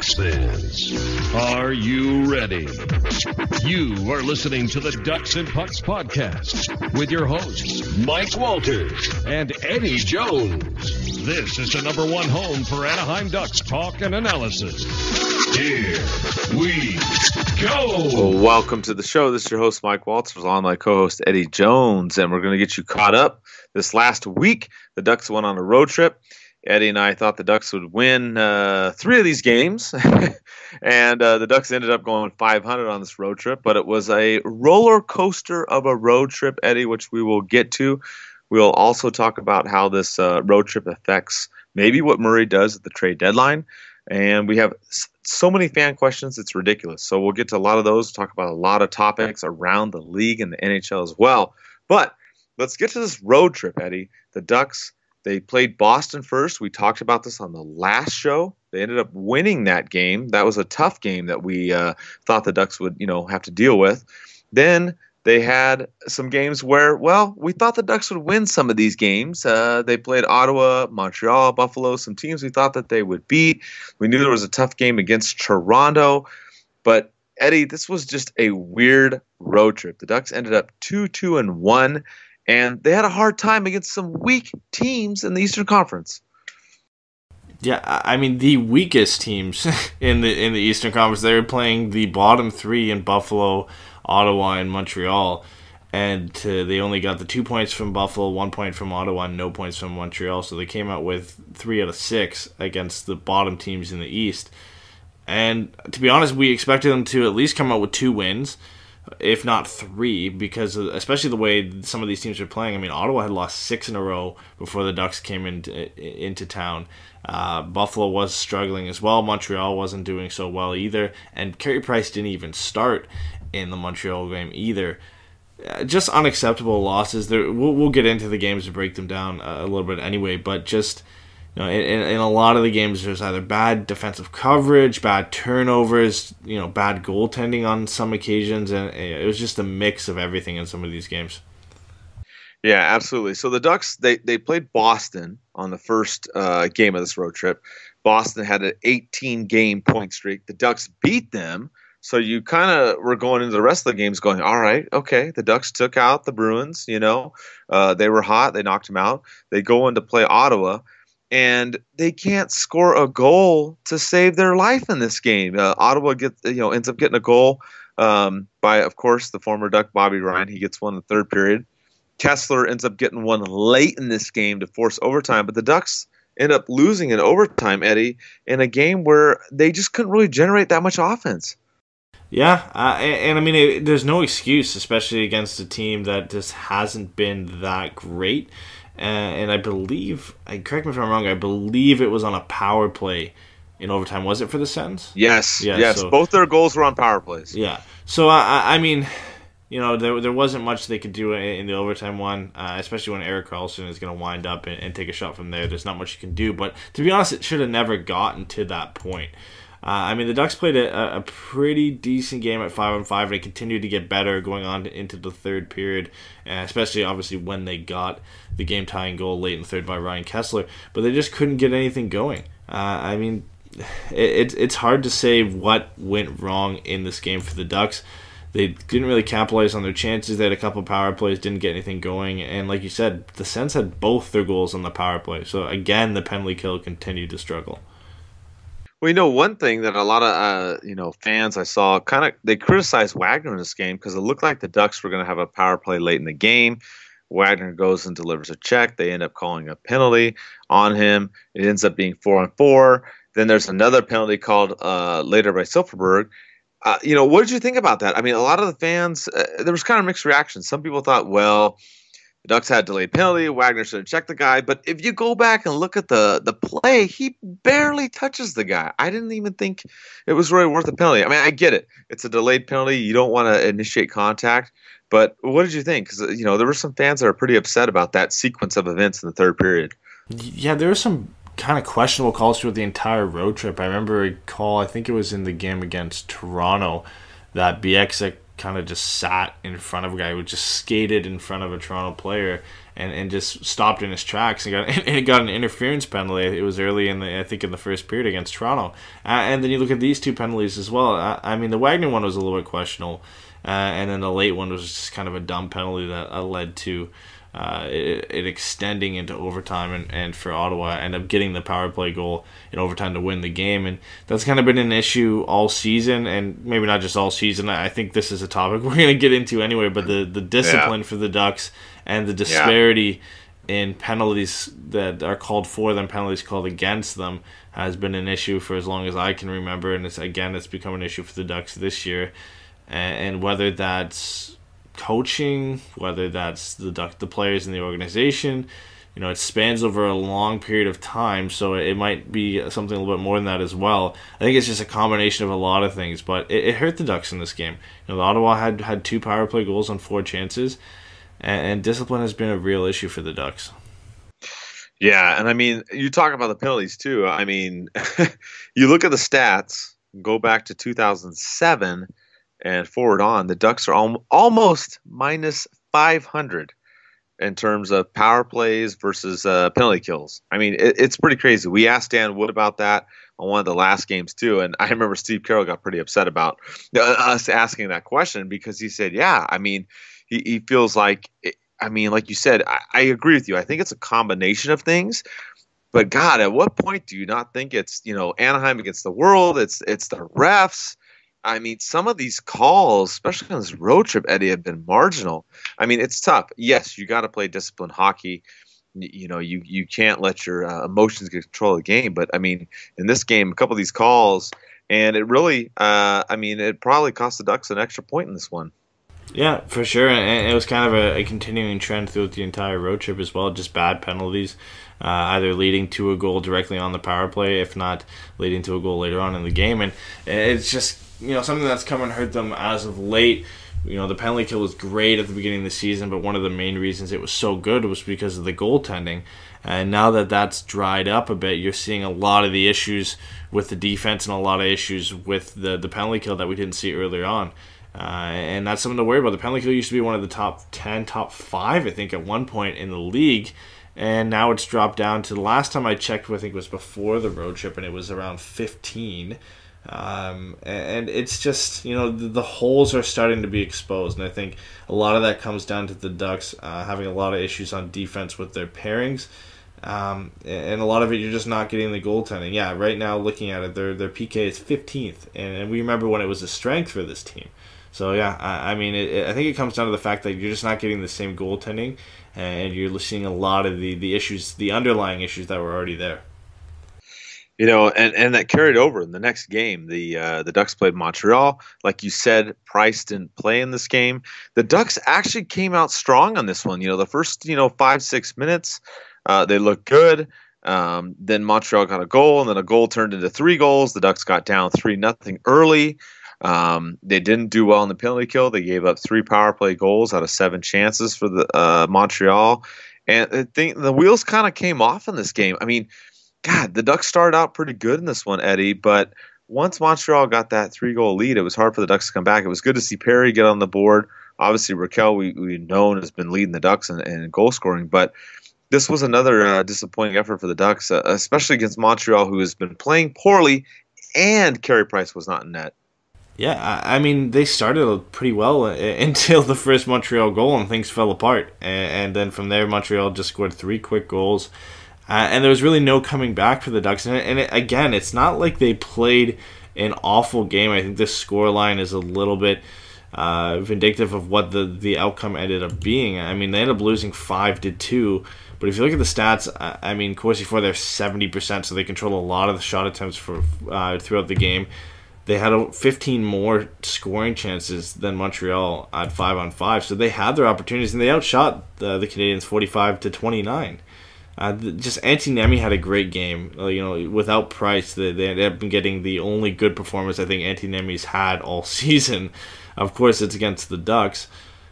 Ducks fans, are you ready? You are listening to the Ducks and Pucks podcast with your hosts, Mike Walters and Eddie Jones. This is the number one home for Anaheim Ducks talk and analysis. Here we go. Welcome to the show. This is your host, Mike Walters, along with my co-host, Eddie Jones, and we're going to get you caught up. This last week, the Ducks went on a road trip. Eddie and I thought the Ducks would win 3 of these games, and the Ducks ended up going 500 on this road trip, but it was a roller coaster of a road trip, Eddie, which we will get to. We'll also talk about how this road trip affects maybe what Murray does at the trade deadline, and we have so many fan questions, it's ridiculous. So we'll get to a lot of those, talk about a lot of topics around the league and the NHL as well. But let's get to this road trip, Eddie. The Ducks, they played Boston first. We talked about this on the last show. They ended up winning that game. That was a tough game that we thought the Ducks would, have to deal with. Then they had some games where, we thought the Ducks would win some of these games. They played Ottawa, Montreal, Buffalo, some teams we thought that they would beat. We knew there was a tough game against Toronto. But, Eddie, this was just a weird road trip. The Ducks ended up 2-2-1. And they had a hard time against some weak teams in the Eastern Conference. Yeah, I mean, the weakest teams in the Eastern Conference, they were playing the bottom 3 in Buffalo, Ottawa, and Montreal. And they only got the 2 points from Buffalo, 1 point from Ottawa, and no points from Montreal. So they came out with 3 out of 6 against the bottom teams in the East. And to be honest, we expected them to at least come out with 2 wins. If not 3, because especially the way some of these teams are playing. I mean, Ottawa had lost 6 in a row before the Ducks came into town. Buffalo was struggling as well. Montreal wasn't doing so well either. And Carey Price didn't even start in the Montreal game either. Just unacceptable losses. We'll get into the games to break them down a little bit anyway, but just... in a lot of the games, there's either bad defensive coverage, bad turnovers, bad goaltending on some occasions, and it was just a mix of everything in some of these games. Yeah, absolutely. So the Ducks, they played Boston on the first game of this road trip. Boston had an 18-game point streak. The Ducks beat them, so you kind of were going into the rest of the games going, all right, okay, the Ducks took out the Bruins, they were hot, they knocked them out. They go in to play Ottawa, and they can't score a goal to save their life in this game. Ottawa ends up getting a goal by, of course, the former Duck Bobby Ryan. He gets one in the third period. Kessler ends up getting one late in this game to force overtime. But the Ducks end up losing in overtime, Eddie, in a game where they just couldn't really generate that much offense. Yeah, and I mean, there's no excuse, especially against a team that just hasn't been that great. And I believe, correct me if I'm wrong, I believe it was on a power play in overtime. Was it for the Sens? Yes. So, both their goals were on power plays. Yeah. So, I mean, there wasn't much they could do in the overtime one, especially when Erik Karlsson is going to wind up and take a shot from there. There's not much you can do. But to be honest, it should have never gotten to that point. I mean, the Ducks played a pretty decent game at 5-on-5. They continued to get better going on into the third period, especially obviously when they got the game-tying goal late in the third by Ryan Kessler. But they just couldn't get anything going. I mean, it's hard to say what went wrong in this game for the Ducks. They didn't really capitalize on their chances. They had a couple of power plays, didn't get anything going. And like you said, the Sens had both their goals on the power play. So again, the penalty kill continued to struggle. Well, one thing that a lot of fans I saw they criticized Wagner in this game because it looked like the Ducks were going to have a power play late in the game. Wagner goes and delivers a check. They end up calling a penalty on him. It ends up being 4-on-4. Then there's another penalty called later by Silfverberg. What did you think about that? I mean, a lot of the fans, there was kind of mixed reactions. Some people thought, the Ducks had delayed penalty. Wagner should have checked the guy. But if you go back and look at the play, he barely touches the guy. I didn't even think it was really worth a penalty. I mean, I get it. It's a delayed penalty. You don't want to initiate contact. But what did you think? Because, there were some fans that are pretty upset about that sequence of events in the third period. Yeah, there were some kind of questionable calls throughout the entire road trip. I remember a call, I think it was in the game against Toronto, that Bieksa kind of just sat in front of a guy who just skated in front of a Toronto player and just stopped in his tracks and got an interference penalty. It was early in the first period against Toronto. And then you look at these two penalties as well. I mean, the Wagner one was a little bit questionable, and then the late one was just kind of a dumb penalty that led to it extending into overtime, and for Ottawa end up getting the power play goal in overtime to win the game. And that's kind of been an issue all season, and maybe not just all season. I think this is a topic we're going to get into anyway, but the discipline for the Ducks and the disparity in penalties that are called for them, penalties called against them, has been an issue for as long as I can remember, and it's become an issue for the Ducks this year. And whether that's coaching, whether that's the players in the organization, it spans over a long period of time, so it might be something a little bit more than that as well. I think it's just a combination of a lot of things, but it hurt the Ducks in this game. The Ottawa had 2 power play goals on 4 chances, and discipline has been a real issue for the Ducks. Yeah, and I mean, you talk about the penalties too. I mean, you look at the stats, go back to 2007 and forward on, the Ducks are almost minus 500 in terms of power plays versus penalty kills. I mean, it's pretty crazy. We asked Dan Wood about that on one of the last games too, and I remember Steve Carroll got pretty upset about us asking that question, because he said, yeah, I mean, he feels like, I mean, like you said, I agree with you. I think it's a combination of things. But God, at what point do you not think it's, Anaheim against the world? It's the refs. I mean, some of these calls, especially on this road trip, Eddie, have been marginal. I mean, it's tough. Yes, you got to play disciplined hockey. You can't let your emotions get control of the game. But I mean, in this game, a couple of these calls, and it really, it probably cost the Ducks an extra point in this one. Yeah, for sure, and it was kind of a continuing trend throughout the entire road trip as well, just bad penalties, either leading to a goal directly on the power play, if not leading to a goal later on in the game, and it's just, something that's come and hurt them as of late. The penalty kill was great at the beginning of the season, but one of the main reasons it was so good was because of the goaltending, and now that that's dried up a bit, you're seeing a lot of the issues with the defense and a lot of issues with the penalty kill that we didn't see earlier on. And that's something to worry about. The penalty kill used to be one of the top 10, top 5, I think, at one point in the league. And now it's dropped down to, the last time I checked, I think it was before the road trip, and it was around 15. And it's just, the holes are starting to be exposed. And I think a lot of that comes down to the Ducks having a lot of issues on defense with their pairings. And a lot of it, you're just not getting the goaltending. Yeah, right now, looking at it, their PK is 15th. And we remember when it was a strength for this team. So, yeah, I think it comes down to the fact that you're just not getting the same goaltending, and you're seeing a lot of the issues, the underlying issues that were already there. And that carried over in the next game. The Ducks played Montreal. Like you said, Price didn't play in this game. The Ducks actually came out strong on this one. The first, 5-6 minutes, they looked good. Then Montreal got a goal, and then a goal turned into 3 goals. The Ducks got down 3-0 early. They didn't do well in the penalty kill. They gave up 3 power play goals out of 7 chances for the Montreal. And I think the wheels kind of came off in this game. I mean, God, the Ducks started out pretty good in this one, Eddie, but once Montreal got that 3-goal lead, it was hard for the Ducks to come back. It was good to see Perry get on the board. Obviously, Raquel, we've known, has been leading the Ducks in goal scoring, but this was another disappointing effort for the Ducks, especially against Montreal, who has been playing poorly, and Carey Price was not in net. Yeah, I mean, they started pretty well until the first Montreal goal, and things fell apart. And then from there, Montreal just scored 3 quick goals. And there was really no coming back for the Ducks. Again, it's not like they played an awful game. I think this scoreline is a little bit vindictive of what the outcome ended up being. I mean, they ended up losing 5-2. But if you look at the stats, I mean, Corsi for they're 70%, so they control a lot of the shot attempts throughout the game. They had 15 more scoring chances than Montreal at 5-on-5, so they had their opportunities, and they outshot the Canadians 45-29. Just Antti had a great game. Without Price, they ended up getting the only good performance I think Antti had all season. Of course, it's against the Ducks.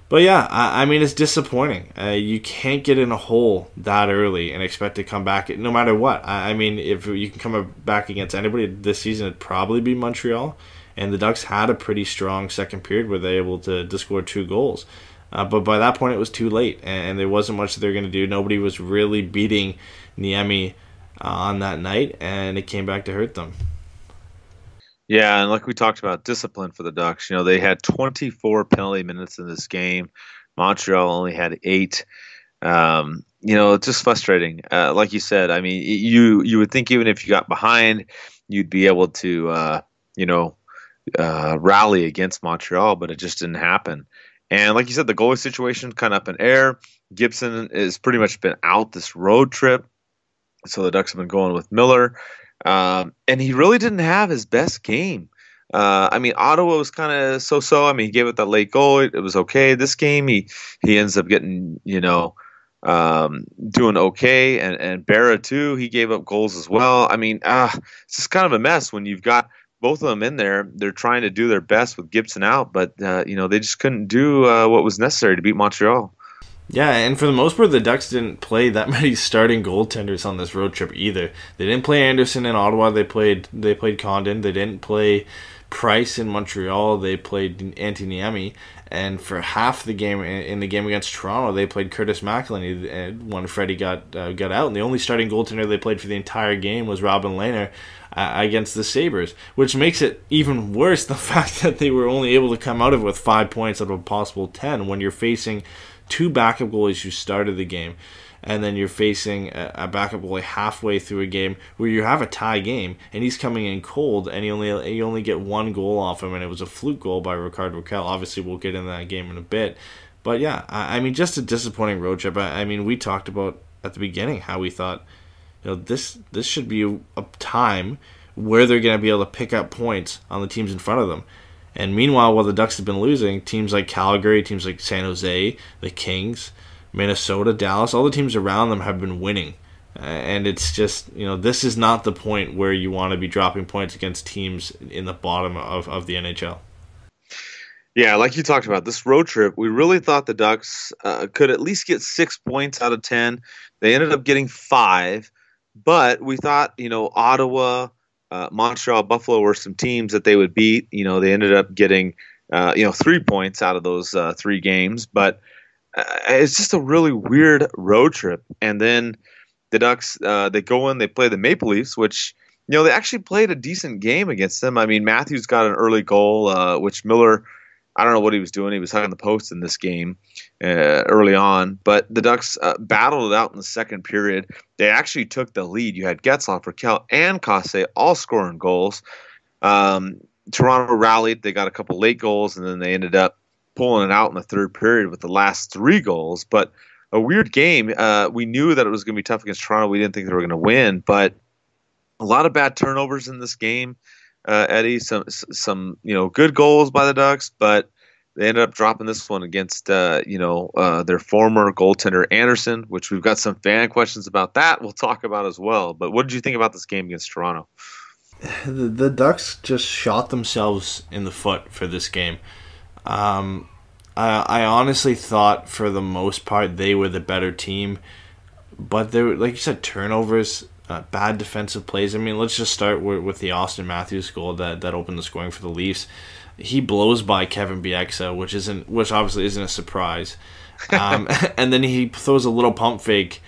But yeah, I mean, it's disappointing. You can't get in a hole that early and expect to come back no matter what. I mean, if you can come back against anybody this season, it'd probably be Montreal. And the Ducks had a pretty strong second period where they were able to score 2 goals. But by that point, it was too late, and there wasn't much that they were going to do. Nobody was really beating Niemi on that night, and it came back to hurt them. Yeah, and like we talked about, discipline for the Ducks. They had 24 penalty minutes in this game. Montreal only had 8. It's just frustrating. Like you said, I mean, you would think even if you got behind, you'd be able to, rally against Montreal, but it just didn't happen. And like you said, the goalie situation kind of up in air. Gibson has pretty much been out this road trip, so the Ducks have been going with Miller. And he really didn't have his best game. Ottawa was kind of so-so. I mean, he gave it that late goal. It was okay. This game, he ends up getting, doing okay. And Berra, too, he gave up goals as well. I mean, it's just kind of a mess when you've got both of them in there. They're trying to do their best with Gibson out, but, they just couldn't do what was necessary to beat Montreal. Yeah, and for the most part, the Ducks didn't play that many starting goaltenders on this road trip either. They didn't play Anderson in Ottawa. They played Condon. They didn't play Price in Montreal. They played Antoniemi. And for half the game, in the game against Toronto, they played Curtis McElhinney when Freddie got out. And the only starting goaltender they played for the entire game was Robin Lehner against the Sabres, which makes it even worse, the fact that they were only able to come out of it with 5 points out of a possible 10 when you're facing 2 backup goalies who started the game, and then you're facing a backup goalie halfway through a game where you have a tie game, and he's coming in cold, and you only get 1 goal off him, and it was a fluke goal by Rickard Rakell. Obviously, we'll get into that game in a bit. But yeah, I mean, just a disappointing road trip. I mean, we talked about at the beginning how we thought, this should be a time where they're going to be able to pick up points on the teams in front of them. And meanwhile, while the Ducks have been losing, teams like Calgary, teams like San Jose, the Kings, Minnesota, Dallas, all the teams around them have been winning. And it's just, this is not the point where you want to be dropping points against teams in the bottom of the NHL. Yeah, like you talked about, this road trip, we really thought the Ducks could at least get 6 points out of 10. They ended up getting 5. But we thought, Ottawa, Montreal, Buffalo were some teams that they would beat. They ended up getting, 3 points out of those 3 games. But it's just a really weird road trip. And then the Ducks, they go in, they play the Maple Leafs, which, they actually played a decent game against them. I mean, Matthews got an early goal, which Miller, I don't know what he was doing. He was hugging the post in this game early on. But the Ducks battled it out in the second period. They actually took the lead. You had Getzlaf, Rakell, and Kasse all scoring goals. Toronto rallied. They got a couple late goals, and then they ended up pulling it out in the third period with the last 3 goals. But a weird game. We knew that it was going to be tough against Toronto. We didn't think they were going to win. But a lot of bad turnovers in this game. Eddie, some good goals by the Ducks, but they ended up dropping this one against their former goaltender Anderson, which we've got some fan questions about that we'll talk about as well. But what did you think about this game against Toronto? The Ducks just shot themselves in the foot for this game. I honestly thought for the most part they were the better team, but there were, like you said, turnovers. Bad defensive plays. I mean, let's just start with the Austin Matthews goal that opened the scoring for the Leafs. He blows by Kevin Bieksa, which obviously isn't a surprise. And then he throws a little pump fake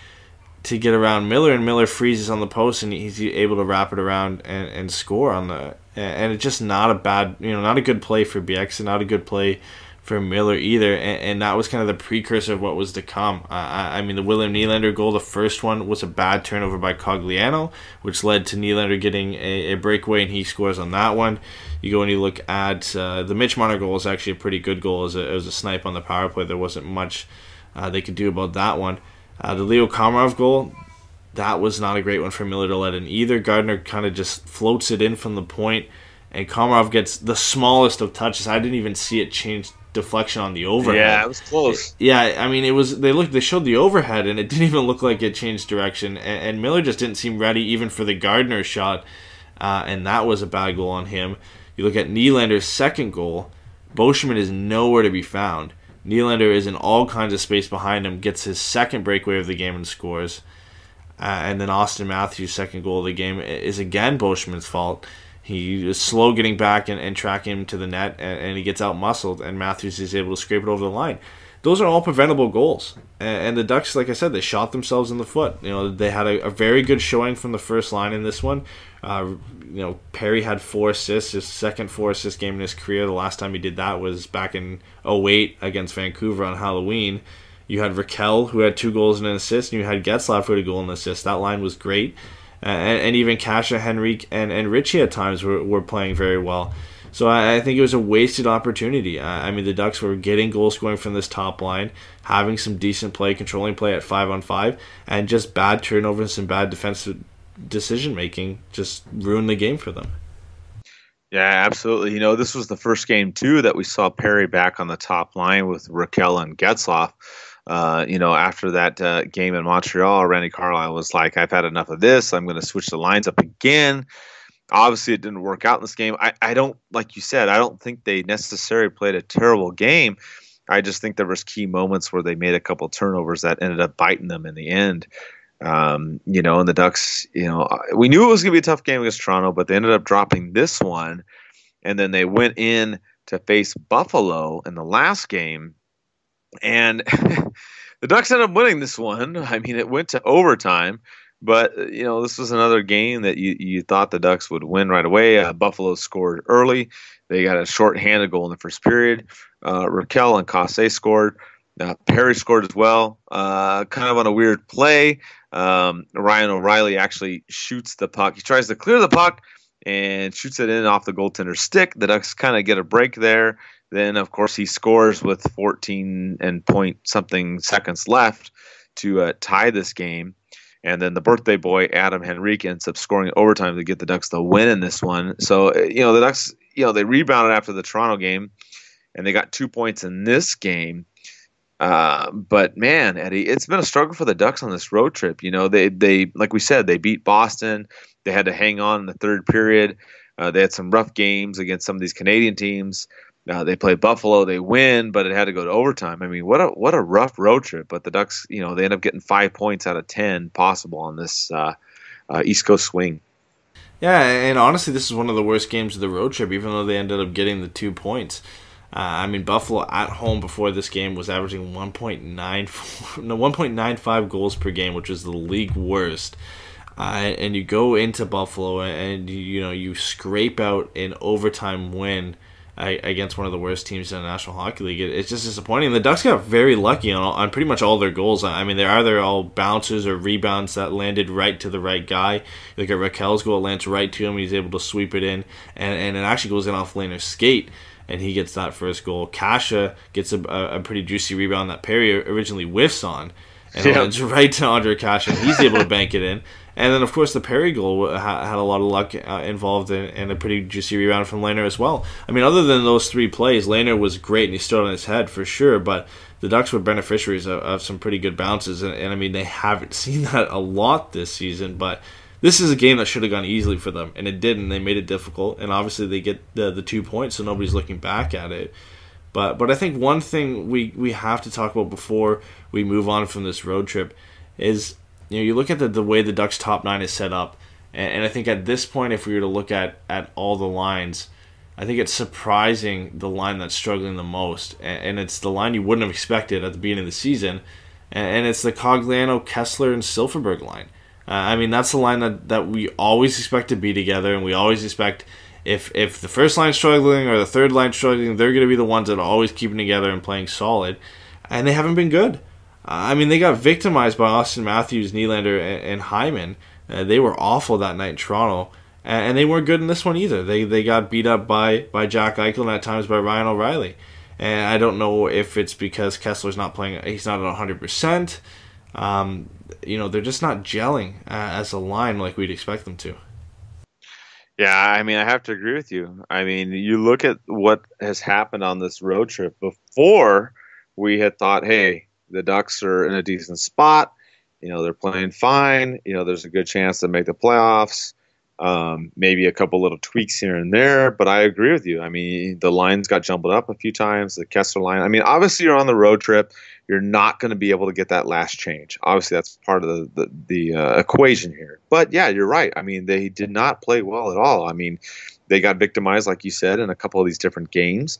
to get around Miller, and Miller freezes on the post, and he's able to wrap it around and score on the. And it's just not a bad, not a good play for Bieksa, not a good play for Miller either, and that was kind of the precursor of what was to come. I mean, the William Nylander goal, the first one, was a bad turnover by Cogliano, which led to Nylander getting a breakaway, and he scores on that one. You go and you look at the Mitch Marner goal is actually a pretty good goal. It was a snipe on the power play. There wasn't much they could do about that one. The Leo Komarov goal, that was not a great one for Miller to let in either. Gardner kind of just floats it in from the point, and Komarov gets the smallest of touches. I didn't even see it change deflection on the overhead. Yeah, it was close. I mean, it was. They showed the overhead, and it didn't even look like it changed direction. And Miller just didn't seem ready even for the Gardner shot, and that was a bad goal on him. You look at Nylander's second goal. Boschman is nowhere to be found. Nylander is in all kinds of space behind him, gets his second breakaway of the game and scores. And then Austin Matthews' second goal of the game is again Boschman's fault. He is slow getting back and tracking him to the net, and he gets out-muscled, and Matthews is able to scrape it over the line. those are all preventable goals. And the Ducks, like I said, they shot themselves in the foot. They had a very good showing from the first line in this one. Perry had 4 assists, his second 4-assist game in his career. The last time he did that was back in 2008 against Vancouver on Halloween. You had Raquel, who had 2 goals and an assist, and you had Getzlaf, who had a goal and an assist. That line was great. And even Kasha, Henrique, and Richie at times were playing very well. So I think it was a wasted opportunity. The Ducks were getting goal scoring from this top line, having some decent play, controlling play at 5-on-5, and just bad turnovers and bad defensive decision-making just ruined the game for them. Yeah, absolutely. This was the first game, too, that we saw Perry back on the top line with Raquel and Getzlaf. After that game in Montreal, Randy Carlyle was like, I've had enough of this. I'm going to switch the lines up again. Obviously, it didn't work out in this game. I don't, like you said, I don't think they necessarily played a terrible game. I just think there was key moments where they made a couple turnovers that ended up biting them in the end. And the Ducks, we knew it was going to be a tough game against Toronto, but they ended up dropping this one. And then they went in to face Buffalo in the last game. And the Ducks ended up winning this one. It went to overtime. But, this was another game that you thought the Ducks would win right away. Buffalo scored early. They got a short-handed goal in the first period. Raquel and Cosse scored. Perry scored as well. Kind of on a weird play. Ryan O'Reilly actually shoots the puck. He tries to clear the puck and shoots it in off the goaltender's stick. The Ducks kind of get a break there. Then, of course, he scores with 14 and point something seconds left to tie this game. And then the birthday boy, Adam Henrique, ends up scoring overtime to get the Ducks the win in this one. So, the Ducks, they rebounded after the Toronto game, and they got 2 points in this game. But, man, Eddie, it's been a struggle for the Ducks on this road trip. They like we said, they beat Boston. They had to hang on in the third period. They had some rough games against some of these Canadian teams. They play Buffalo, they win, but it had to go to overtime. What a rough road trip. But the Ducks, they end up getting 5 points out of 10 possible on this East Coast swing. Yeah, and honestly, this is one of the worst games of the road trip, even though they ended up getting the 2 points. Buffalo at home before this game was averaging 1.95 goals per game, which is the league worst. And you go into Buffalo and you scrape out an overtime win against one of the worst teams in the National Hockey League. It's just disappointing. The Ducks got very lucky on pretty much all their goals. They're either all bounces or rebounds that landed right to the right guy. Look at Raquel's goal, it lands right to him. He's able to sweep it in, and it actually goes in off Lehner's skate, and he gets that first goal. Kasha gets a pretty juicy rebound that Perry originally whiffs on, and it lands right to Andre Kasha, and he's able to bank it in. And then, of course, the Perry goal had a lot of luck involved and a pretty juicy rebound from Lehner as well. Other than those 3 plays, Lehner was great and he stood on his head for sure, but the Ducks were beneficiaries of some pretty good bounces. And they haven't seen that a lot this season, but this is a game that should have gone easily for them, and it didn't. They made it difficult, and obviously they get the 2 points, so nobody's looking back at it. But I think one thing we have to talk about before we move on from this road trip is, you look at the way the Ducks top 9 is set up, and I think at this point, if we were to look at all the lines, I think it's surprising the line that's struggling the most, and it's the line you wouldn't have expected at the beginning of the season, and it's the Cogliano, Kessler, and Silfverberg line. That's the line that we always expect to be together, and we always expect if the first line's struggling or the third line's struggling, they're going to be the ones that are always keeping together and playing solid, and they haven't been good. They got victimized by Austin Matthews, Nylander, and Hyman. They were awful that night in Toronto, and they weren't good in this one either. They got beat up by Jack Eichel and at times by Ryan O'Reilly. And I don't know if it's because Kessler's not playing; he's not at 100%. They're just not gelling as a line like we'd expect them to. Yeah, I have to agree with you. You look at what has happened on this road trip. Before, we had thought, hey, the Ducks are in a decent spot. They're playing fine. There's a good chance to make the playoffs. Maybe a couple little tweaks here and there. But I agree with you. The lines got jumbled up a few times. The Kessler line. Obviously, you're on the road trip. You're not going to be able to get that last change. Obviously, that's part of the equation here. But, yeah, you're right. They did not play well at all. They got victimized, like you said, in a couple of these different games.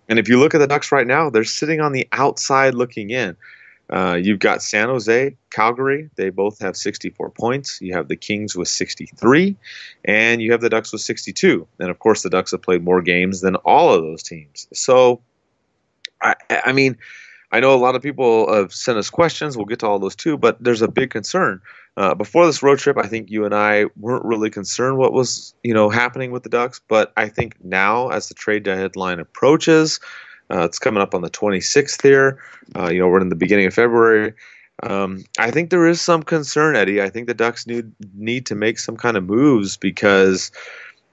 And if you look at the Ducks right now, they're sitting on the outside looking in. You've got San Jose, Calgary. They both have 64 points. You have the Kings with 63, and you have the Ducks with 62. And, of course, the Ducks have played more games than all of those teams. So, I mean, I know a lot of people have sent us questions. We'll get to all those too, but there's a big concern. Before this road trip, I think you and I weren't really concerned what was, happening with the Ducks. But I think now, as the trade deadline approaches, it's coming up on the 26th here. We're in the beginning of February. I think there is some concern, Eddie. I think the Ducks need to make some kind of moves because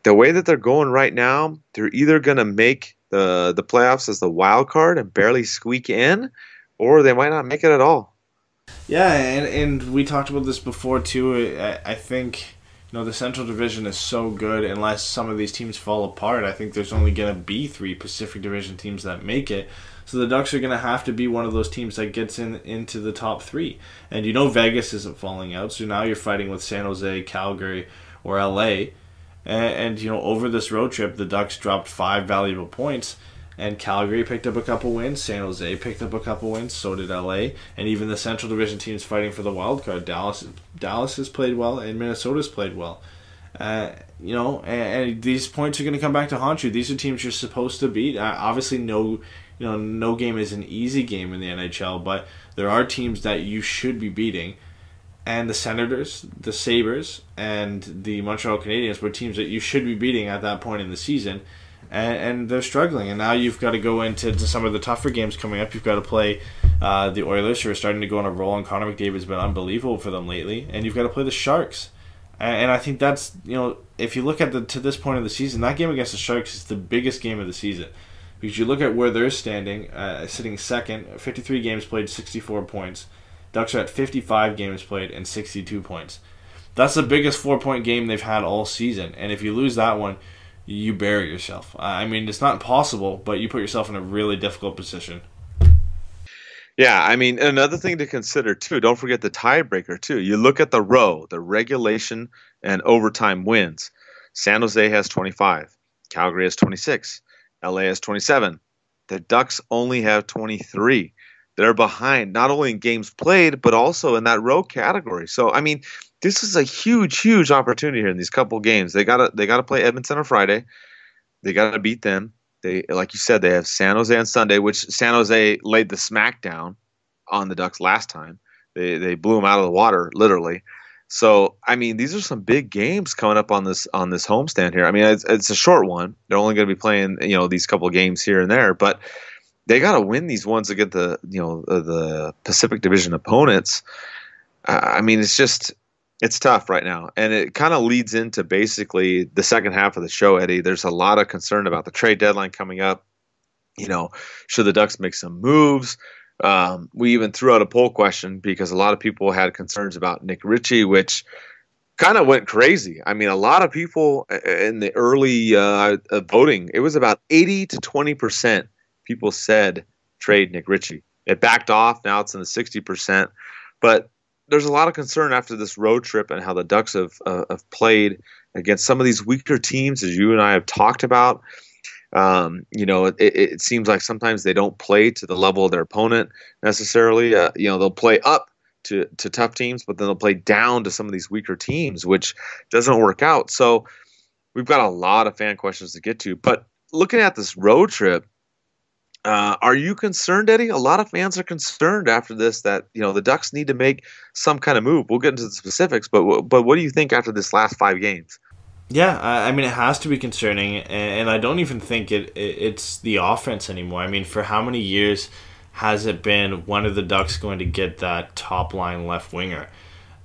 the way that they're going right now, they're either going to make the playoffs as the wild card and barely squeak in, or they might not make it at all. Yeah, and we talked about this before too. I think the Central Division is so good. Unless some of these teams fall apart, I think there's only going to be 3 Pacific Division teams that make it. So the Ducks are going to have to be one of those teams that gets into the top 3. And Vegas isn't falling out, so now you're fighting with San Jose, Calgary, or LA. And over this road trip, the Ducks dropped 5 valuable points. And Calgary picked up a couple wins. San Jose picked up a couple wins. So did LA. And even the Central Division teams fighting for the wild card. Dallas has played well, and Minnesota's played well. And these points are going to come back to haunt you. These are teams you're supposed to beat. Obviously, no game is an easy game in the NHL, but there are teams that you should be beating. And the Senators, the Sabres, and the Montreal Canadiens were teams that you should be beating at that point in the season. And they're struggling. And now you've got to go into some of the tougher games coming up. You've got to play the Oilers, who are starting to go on a roll, and Connor McDavid's been unbelievable for them lately. And you've got to play the Sharks. And I think that's, if you look at to this point of the season, that game against the Sharks is the biggest game of the season. Because you look at where they're standing, sitting second, 53 games played, 64 points. Ducks are at 55 games played and 62 points. That's the biggest 4-point game they've had all season. And if you lose that one, you bury yourself. I mean, it's not impossible, but you put yourself in a really difficult position. Yeah, I mean, another thing to consider, too, don't forget the tiebreaker, too. You look at the row, the regulation and overtime wins. San Jose has 25. Calgary has 26. LA has 27. The Ducks only have 23. They're behind, not only in games played, but also in that row category. So, I mean, this is a huge, huge opportunity here in these couple games. They gotta play Edmonton on Friday. They gotta beat them. They, like you said, they have San Jose on Sunday, which San Jose laid the smackdown on the Ducks last time. They blew them out of the water, literally. So, I mean, these are some big games coming up on this homestand here. I mean, it's a short one. They're only going to be playing these couple games here and there, but they got to win these ones against the Pacific Division opponents. I mean, it's tough right now, and it kind of leads into basically the second half of the show, Eddie. There's a lot of concern about the trade deadline coming up. Should the Ducks make some moves? We even threw out a poll question because a lot of people had concerns about Nick Ritchie, which kind of went crazy. I mean, a lot of people in the early voting, it was about 80 to 20% people said trade Nick Ritchie. It backed off. Now it's in the 60%. But there's a lot of concern after this road trip and how the Ducks have played against some of these weaker teams, as you and I have talked about. It seems like sometimes they don't play to the level of their opponent necessarily. They'll play up to tough teams, but then they'll play down to some of these weaker teams, which doesn't work out. So we've got a lot of fan questions to get to. But looking at this road trip, are you concerned, Eddie? A lot of fans are concerned after this that the Ducks need to make some kind of move. We'll get into the specifics, but what do you think after this last 5 games? Yeah, I mean, it has to be concerning, and I don't even think it's the offense anymore. I mean, for how many years has it been one of the Ducks going to get that top-line left winger?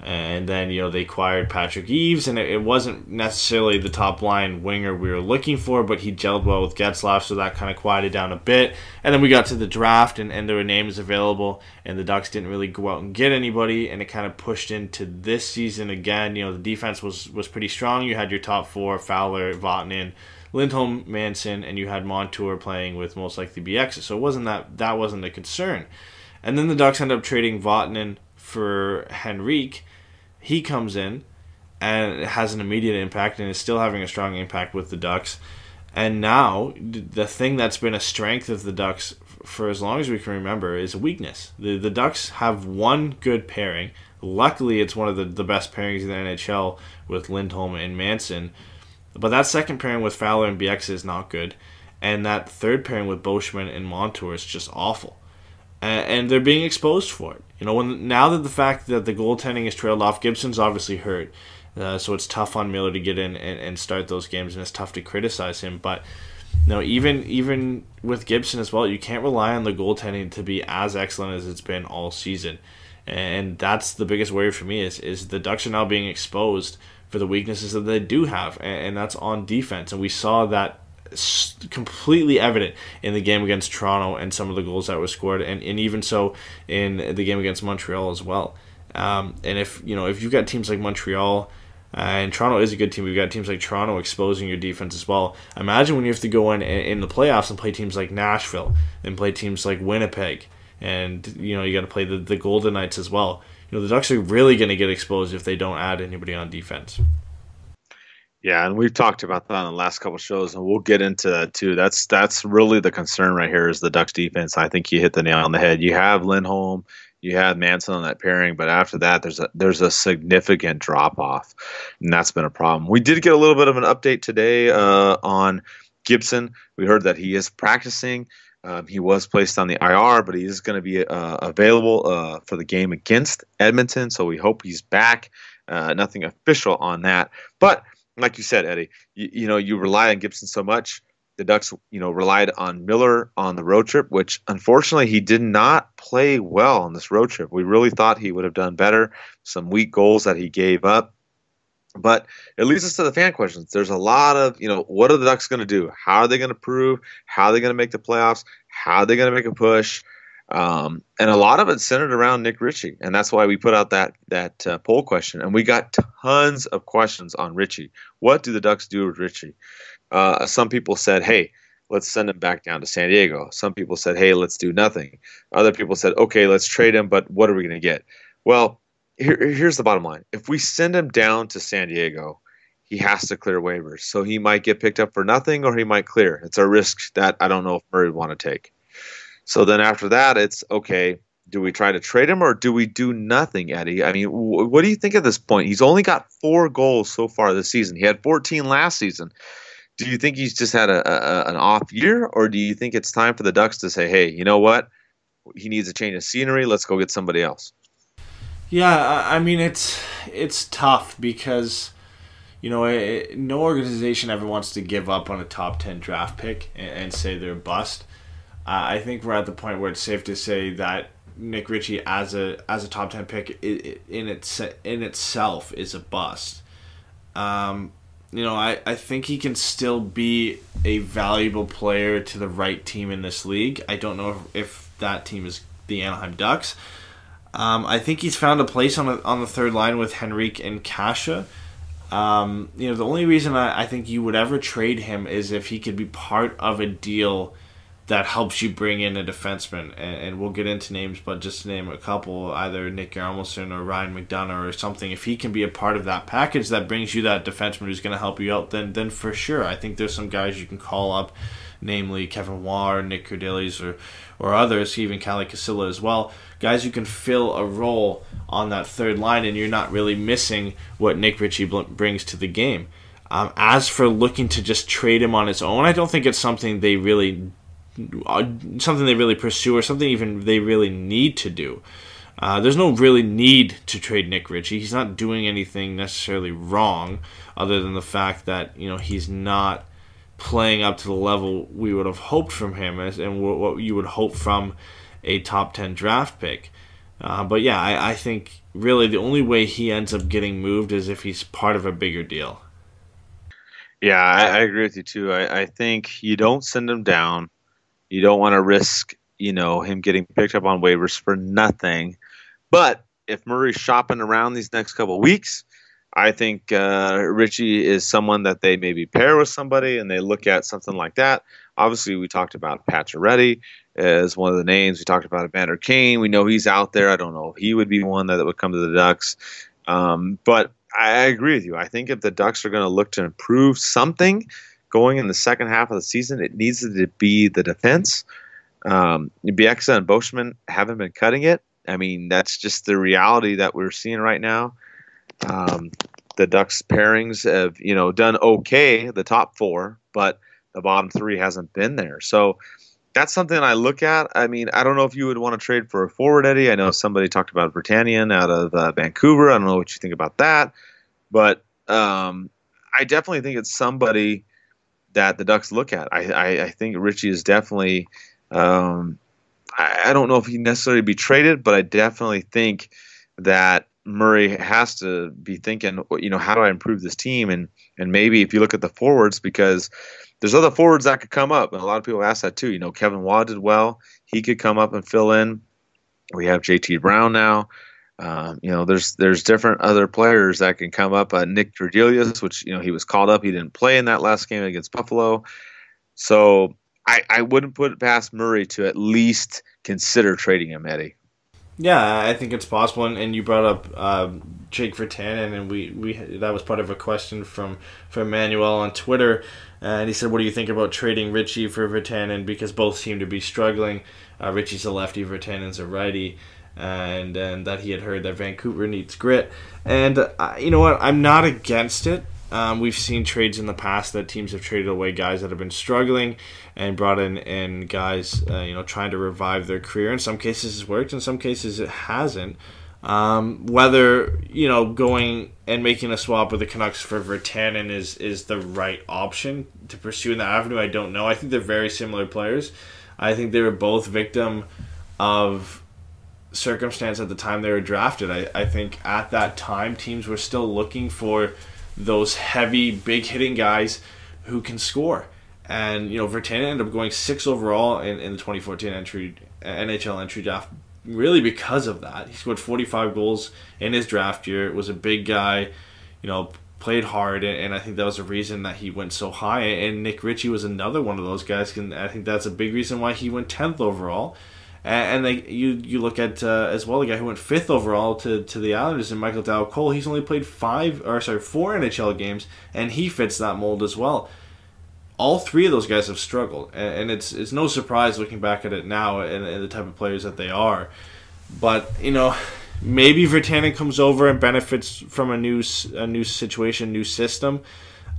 And then, they acquired Patrick Eaves, and it wasn't necessarily the top-line winger we were looking for, but he gelled well with Getzlaf, so that kind of quieted down a bit. And then we got to the draft, and there were names available, and the Ducks didn't really go out and get anybody, and it kind of pushed into this season again. The defense was pretty strong. You had your top 4, Fowler, Vatanen, Lindholm, Manson, and you had Montour playing with most likely BX, so it wasn't that wasn't a concern. And then the Ducks ended up trading Vatanen for Henrique. He comes in and has an immediate impact and is still having a strong impact with the Ducks. And now, the thing that's been a strength of the Ducks for as long as we can remember is a weakness. The Ducks have one good pairing. Luckily, it's one of the best pairings in the NHL with Lindholm and Manson. But that second pairing with Fowler and Bieksa is not good. And that third pairing with Boschman and Montour is just awful. And they're being exposed for it. Now that the fact that the goaltending is trailed off, Gibson's obviously hurt. So it's tough on Miller to get in and start those games, and it's tough to criticize him. But even with Gibson as well, you can't rely on the goaltending to be as excellent as it's been all season. And that's the biggest worry for me is the Ducks are now being exposed for the weaknesses that they do have, and that's on defense. And we saw that completely evident in the game against Toronto and some of the goals that were scored, and even so in the game against Montreal as well. And if you've got teams like Montreal, and Toronto is a good team, we've got teams like Toronto exposing your defense as well. Imagine when you have to go in the playoffs and play teams like Nashville and play teams like Winnipeg, and you got to play the Golden Knights as well. The Ducks are really going to get exposed if they don't add anybody on defense. Yeah, and we've talked about that on the last couple of shows, and we'll get into that too. That's really the concern right here is the Ducks defense. I think you hit the nail on the head. You have Lindholm, you have Manson on that pairing, but after that, there's a significant drop off, and that's been a problem. We did get a little bit of an update today on Gibson. We heard that he is practicing. He was placed on the IR, but he is going to be available for the game against Edmonton, so we hope he's back. Nothing official on that, but like you said, Eddie, you rely on Gibson so much. The Ducks, relied on Miller on the road trip, which unfortunately he did not play well on this road trip. We really thought he would have done better. Some weak goals that he gave up. But it leads us to the fan questions. There's a lot of, what are the Ducks going to do? How are they going to prove? How are they going to make the playoffs? How are they going to make a push? And a lot of it's centered around Nick Ritchie, and that's why we put out that poll question. And we got tons of questions on Ritchie. What do the Ducks do with Ritchie? Some people said, "Hey, let's send him back down to San Diego." Some people said, "Hey, let's do nothing." Other people said, "Okay, let's trade him, but what are we going to get?" Well, here's the bottom line: if we send him down to San Diego, he has to clear waivers, so he might get picked up for nothing, or he might clear. It's a risk that I don't know if Murray would want to take. So then after that, it's, okay, do we try to trade him or do we do nothing, Eddie? I mean, what do you think at this point? He's only got 4 goals so far this season. He had 14 last season. Do you think he's just had an off year, or do you think it's time for the Ducks to say, hey, you know what? He needs a change of scenery. Let's go get somebody else. Yeah, I mean, it's tough because, no organization ever wants to give up on a top 10 draft pick and say they're bust. I think we're at the point where it's safe to say that Nick Ritchie as a top 10 pick in itself is a bust. I think he can still be a valuable player to the right team in this league. I don't know if that team is the Anaheim Ducks. I think he's found a place on the third line with Henrique and Kasha. The only reason I think you would ever trade him is if he could be part of a deal that helps you bring in a defenseman, and we'll get into names, but just to name a couple, either Nick Yarmelson or Ryan McDonough or something. If he can be a part of that package that brings you that defenseman who's going to help you out, then for sure. I think there's some guys you can call up, namely Kevin Waugh or Nick Cordelis or others, even Kalle Casilla as well. Guys who can fill a role on that third line, and you're not really missing what Nick Ritchie brings to the game. As for looking to just trade him on his own, I don't think it's something they really pursue or something even they really need to do. There's no really need to trade Nick Ritchie. He's not doing anything necessarily wrong other than the fact that he's not playing up to the level we would have hoped from him and what you would hope from a top 10 draft pick. But yeah, I think really the only way he ends up getting moved is if he's part of a bigger deal. Yeah, I agree with you too. I think you don't send him down. You don't want to risk, him getting picked up on waivers for nothing. But if Murray's shopping around these next couple of weeks, I think Ritchie is someone that they maybe pair with somebody and they look at something like that. Obviously, we talked about Pacioretty as one of the names. We talked about Evander Kane. We know he's out there. I don't know if he would be one that would come to the Ducks. But I agree with you. I think if the Ducks are going to look to improve something, going in the second half of the season, it needs to be the defense. Bieksa and Boschman haven't been cutting it. I mean, that's just the reality that we're seeing right now. The Ducks pairings have, done okay, the top four, but the bottom three hasn't been there. So that's something I look at. I mean, I don't know if you would want to trade for a forward, Eddie. I know somebody talked about Virtanian out of Vancouver. I don't know what you think about that. But I definitely think it's somebody that the Ducks look at. I think Ritchie is definitely I don't know if he necessarily be traded, but I definitely think that Murray has to be thinking, how do I improve this team? And maybe if you look at the forwards, because there's other forwards that could come up, and a lot of people ask that too. Kevin Waugh did well; he could come up and fill in. We have JT Brown now. There's different other players that can come up. Nick Verdelius, which he was called up, he didn't play in that last game against Buffalo, so I wouldn't put it past Murray to at least consider trading him, Eddie. Yeah, I think it's possible, and you brought up Jake Virtanen, and we that was part of a question from Manuel on Twitter, and he said, "What do you think about trading Ritchie for Virtanen, because both seem to be struggling? Ritchie's a lefty, Virtanen's a righty, and that he had heard that Vancouver needs grit." And you know what? I'm not against it. We've seen trades in the past that teams have traded away guys that have been struggling and brought in guys, trying to revive their career. In some cases it's worked, in some cases it hasn't. Whether, going and making a swap with the Canucks for Virtanen is the right option to pursue in the avenue, I don't know. I think they're very similar players. I think they were both victim of circumstance at the time they were drafted. I think at that time teams were still looking for those heavy, big-hitting guys who can score. And, Virtanen ended up going 6 overall in the 2014 NHL entry draft, really because of that. He scored 45 goals in his draft year. It was a big guy, played hard, and I think that was the reason that he went so high. And Nick Ritchie was another one of those guys, and I think that's a big reason why he went 10th overall. And you look at as well the guy who went 5th overall to the Islanders, and Michael Dowell-Cole. He's only played 4 NHL games, and he fits that mold as well. All 3 of those guys have struggled, and it's no surprise looking back at it now and the type of players that they are. But maybe Virtanen comes over and benefits from a new situation, new system.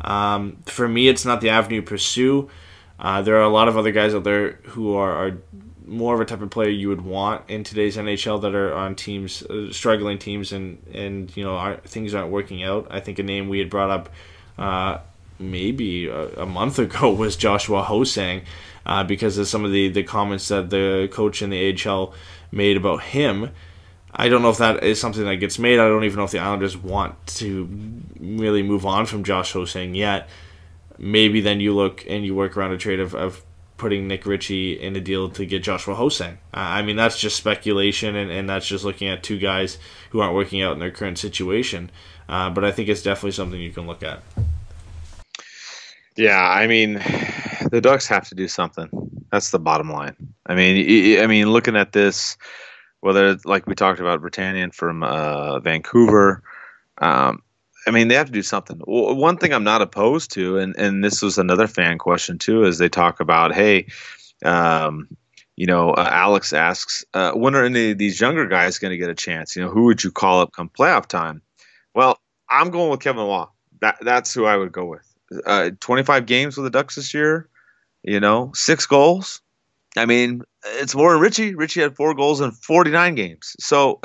For me, it's not the avenue to pursue. There are a lot of other guys out there who are more of a type of player you would want in today's NHL that are on teams, struggling teams, and things aren't working out. I think a name we had brought up maybe a month ago was Joshua Ho-Sang, because of some of the comments that the coach in the AHL made about him. I don't know if that is something that gets made. I don't even know if the Islanders want to really move on from Josh Ho-Sang yet. Maybe then you look and you work around a trade of putting Nick Ritchie in a deal to get Joshua Ho-Sang. I mean, that's just speculation, and that's just looking at 2 guys who aren't working out in their current situation. But I think it's definitely something you can look at. Yeah, I mean, the Ducks have to do something. That's the bottom line. I mean, looking at this, whether, like we talked about, Virtanen from Vancouver, they have to do something. One thing I'm not opposed to, and this was another fan question too, is they talk about, hey, Alex asks, when are any of these younger guys going to get a chance? Who would you call up come playoff time? Well, I'm going with Kevin Waugh. That's who I would go with. 25 games with the Ducks this year, 6 goals. I mean, it's more than Ritchie. Ritchie had 4 goals in 49 games. So